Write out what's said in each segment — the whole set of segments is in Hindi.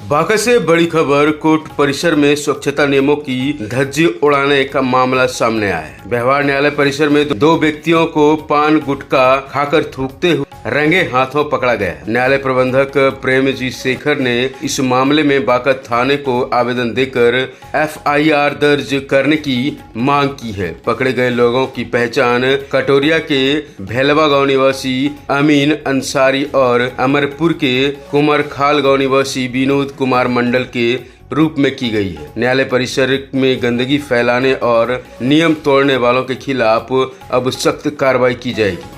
बांका से बड़ी खबर। कोर्ट परिसर में स्वच्छता नियमों की धज्जी उड़ाने का मामला सामने आया है। व्यवहार न्यायालय परिसर में दो व्यक्तियों को पान गुटखा खाकर थूकते हुए रंगे हाथों पकड़ा गया है। न्यायालय प्रबंधक प्रेमजीत शेखर ने इस मामले में बांका थाने को आवेदन देकर FIR दर्ज करने की मांग की है। पकड़े गए लोगों की पहचान कटोरिया के भेलवा गांव निवासी अमीन अंसारी और अमरपुर के कुमारखाल गांव निवासी विनोद कुमार मंडल के रूप में की गई है। न्यायालय परिसर में गंदगी फैलाने और नियम तोड़ने वालों के खिलाफ अब सख्त कार्रवाई की जाएगी।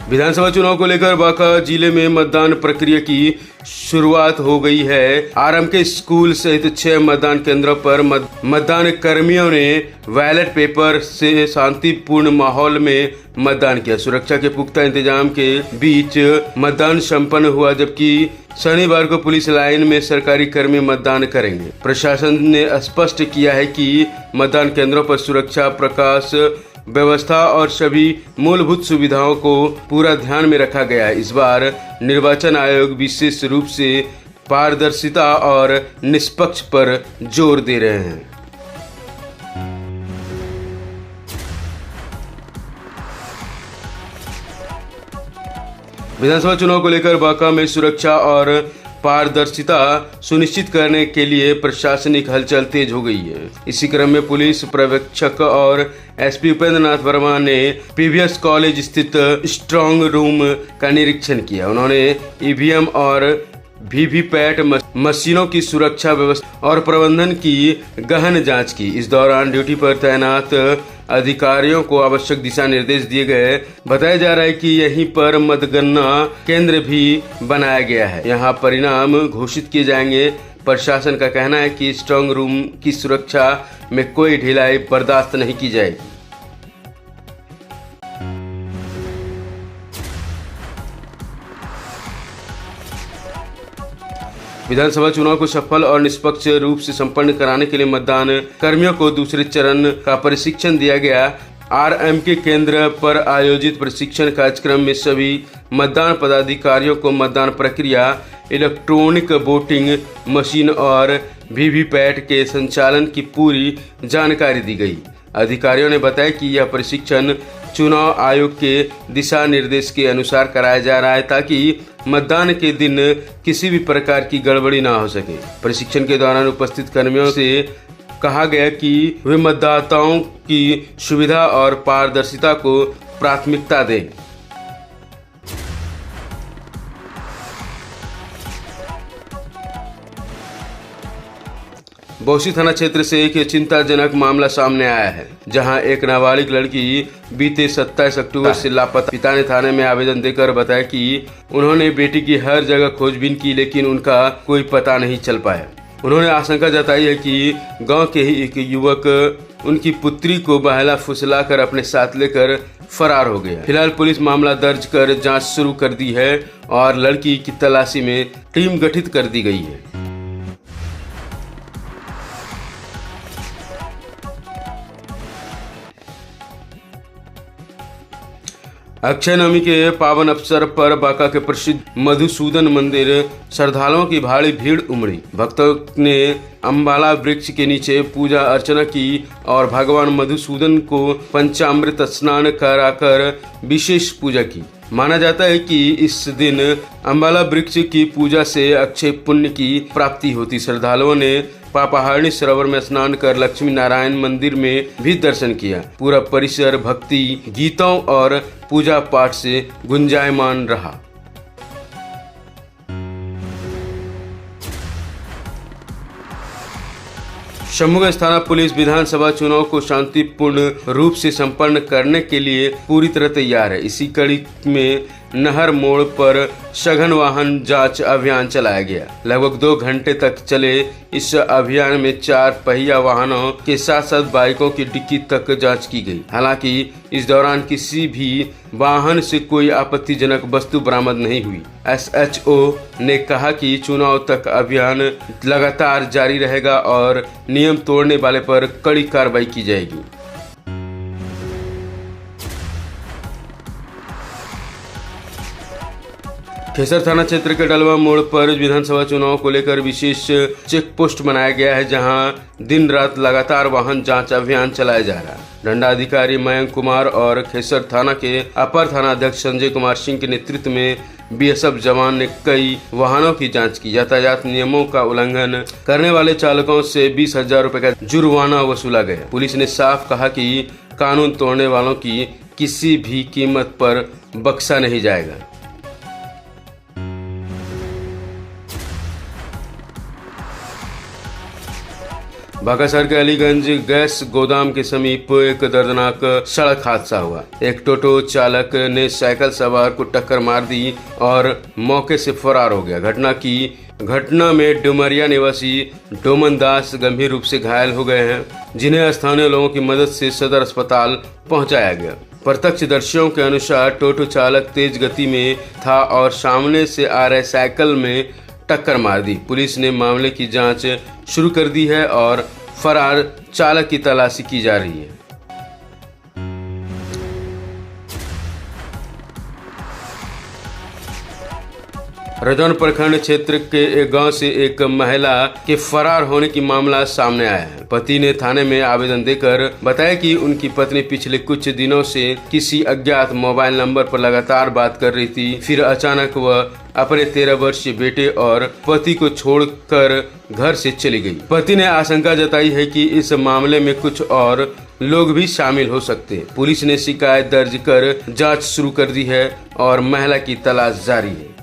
विधानसभा चुनाव को लेकर बांका जिले में मतदान प्रक्रिया की शुरुआत हो गई है। आरएम के स्कूल सहित 6 मतदान केंद्रों पर मतदान कर्मियों ने बैलेट पेपर से शांतिपूर्ण माहौल में मतदान किया। सुरक्षा के पुख्ता इंतजाम के बीच मतदान संपन्न हुआ, जबकि शनिवार को पुलिस लाइन में सरकारी कर्मी मतदान करेंगे। प्रशासन ने स्पष्ट किया है कि मतदान केंद्रों पर सुरक्षा, प्रकाश व्यवस्था और सभी मूलभूत सुविधाओं को पूरा ध्यान में रखा गया है। इस बार निर्वाचन आयोग विशेष रूप से पारदर्शिता और निष्पक्ष पर जोर दे रहे हैं। विधानसभा चुनाव को लेकर बांका में सुरक्षा और पारदर्शिता सुनिश्चित करने के लिए प्रशासनिक हलचल तेज हो गई है। इसी क्रम में पुलिस पर्यवेक्षक और SP उपेंद्र नाथ वर्मा ने PVS कॉलेज स्थित स्ट्रांग रूम का निरीक्षण किया। उन्होंने EVM और VVPAT मशीनों की सुरक्षा व्यवस्था और प्रबंधन की गहन जांच की। इस दौरान ड्यूटी पर तैनात अधिकारियों को आवश्यक दिशा निर्देश दिए गए। बताया जा रहा है कि यहीं पर मतगणना केंद्र भी बनाया गया है। यहां परिणाम घोषित किए जाएंगे। प्रशासन का कहना है कि स्ट्रांग रूम की सुरक्षा में कोई ढिलाई बर्दाश्त नहीं की जाएगी। विधानसभा चुनाव को सफल और निष्पक्ष रूप से संपन्न कराने के लिए मतदान कर्मियों को दूसरे चरण का प्रशिक्षण दिया गया। RM के केंद्र पर आयोजित प्रशिक्षण कार्यक्रम में सभी मतदान पदाधिकारियों को मतदान प्रक्रिया, इलेक्ट्रॉनिक वोटिंग मशीन और VVPAT के संचालन की पूरी जानकारी दी गई। अधिकारियों ने बताया कि यह प्रशिक्षण चुनाव आयोग के दिशा निर्देश के अनुसार कराया जा रहा है, ताकि मतदान के दिन किसी भी प्रकार की गड़बड़ी ना हो सके। प्रशिक्षण के दौरान उपस्थित कर्मियों से कहा गया कि वे मतदाताओं की सुविधा और पारदर्शिता को प्राथमिकता दें। बौसी थाना क्षेत्र से एक चिंताजनक मामला सामने आया है, जहां एक नाबालिग लड़की बीते 27 अक्टूबर से लापता। पिता ने थाने में आवेदन देकर बताया कि उन्होंने बेटी की हर जगह खोजबीन की, लेकिन उनका कोई पता नहीं चल पाया। उन्होंने आशंका जताई है कि गांव के ही एक युवक उनकी पुत्री को बहला फुसलाकर अपने साथ लेकर फरार हो गया। फिलहाल पुलिस मामला दर्ज कर जांच शुरू कर दी है और लड़की की तलाशी में टीम गठित कर दी गई है। अक्षय नवमी के पावन अवसर पर बांका के प्रसिद्ध मधुसूदन मंदिर श्रद्धालुओं की भारी भीड़ उमड़ी। भक्तों ने अम्बाला वृक्ष के नीचे पूजा अर्चना की और भगवान मधुसूदन को पंचामृत स्नान कराकर विशेष पूजा की। माना जाता है कि इस दिन अम्बाला वृक्ष की पूजा से अक्षय पुण्य की प्राप्ति होती। श्रद्धालुओं ने पापाहारणी सरोवर में स्नान कर लक्ष्मी नारायण मंदिर में भी दर्शन किया। पूरा परिसर भक्ति गीतों और पूजा पाठ से गुंजायमान रहा। शंभुगंज थाना पुलिस विधानसभा चुनाव को शांतिपूर्ण रूप से संपन्न करने के लिए पूरी तरह तैयार है। इसी कड़ी में नहर मोड़ पर सघन वाहन जांच अभियान चलाया गया। लगभग 2 घंटे तक चले इस अभियान में 4 पहिया वाहनों के साथ साथ बाइकों की डिक्की तक जांच की गई। हालांकि इस दौरान किसी भी वाहन से कोई आपत्तिजनक वस्तु बरामद नहीं हुई। SHO ने कहा कि चुनाव तक अभियान लगातार जारी रहेगा और नियम तोड़ने वाले पर कड़ी कार्रवाई की जाएगी। खेसर थाना क्षेत्र के डलवा मोड़ पर विधानसभा चुनाव को लेकर विशेष चेक पोस्ट बनाया गया है, जहां दिन रात लगातार वाहन जांच अभियान चलाया जा रहा है। दंडाधिकारी मयंक कुमार और खेसर थाना के अपर थाना अध्यक्ष संजय कुमार सिंह के नेतृत्व में बीएसएफ जवान ने कई वाहनों की जांच की। यातायात नियमों का उल्लंघन करने वाले चालकों से 20,000 रुपए का जुर्माना वसूला गया। पुलिस ने साफ कहा कि कानून तोड़ने वालों की किसी भी कीमत पर बख्शा नहीं जाएगा। बांकासर के अलीगंज गैस गोदाम के समीप एक दर्दनाक सड़क हादसा हुआ। एक टोटो चालक ने साइकिल सवार को टक्कर मार दी और मौके से फरार हो गया। घटना में डुमरिया निवासी डोमन दास गंभीर रूप से घायल हो गए हैं, जिन्हें स्थानीय लोगों की मदद से सदर अस्पताल पहुंचाया गया। प्रत्यक्षदर्शियों के अनुसार टोटो चालक तेज गति में था और सामने से आ रहे साइकिल में टक्कर मार दी। पुलिस ने मामले की जांच शुरू कर दी है और फरार चालक की तलाशी की जा रही है। रजौन प्रखंड क्षेत्र के एक गांव से एक महिला के फरार होने की मामला सामने आया है। पति ने थाने में आवेदन देकर बताया कि उनकी पत्नी पिछले कुछ दिनों से किसी अज्ञात मोबाइल नंबर पर लगातार बात कर रही थी। फिर अचानक वह अपने 13 वर्षीय बेटे और पति को छोड़कर घर से चली गई। पति ने आशंका जताई है कि इस मामले में कुछ और लोग भी शामिल हो सकते हैं। पुलिस ने शिकायत दर्ज कर जांच शुरू कर दी है और महिला की तलाश जारी है।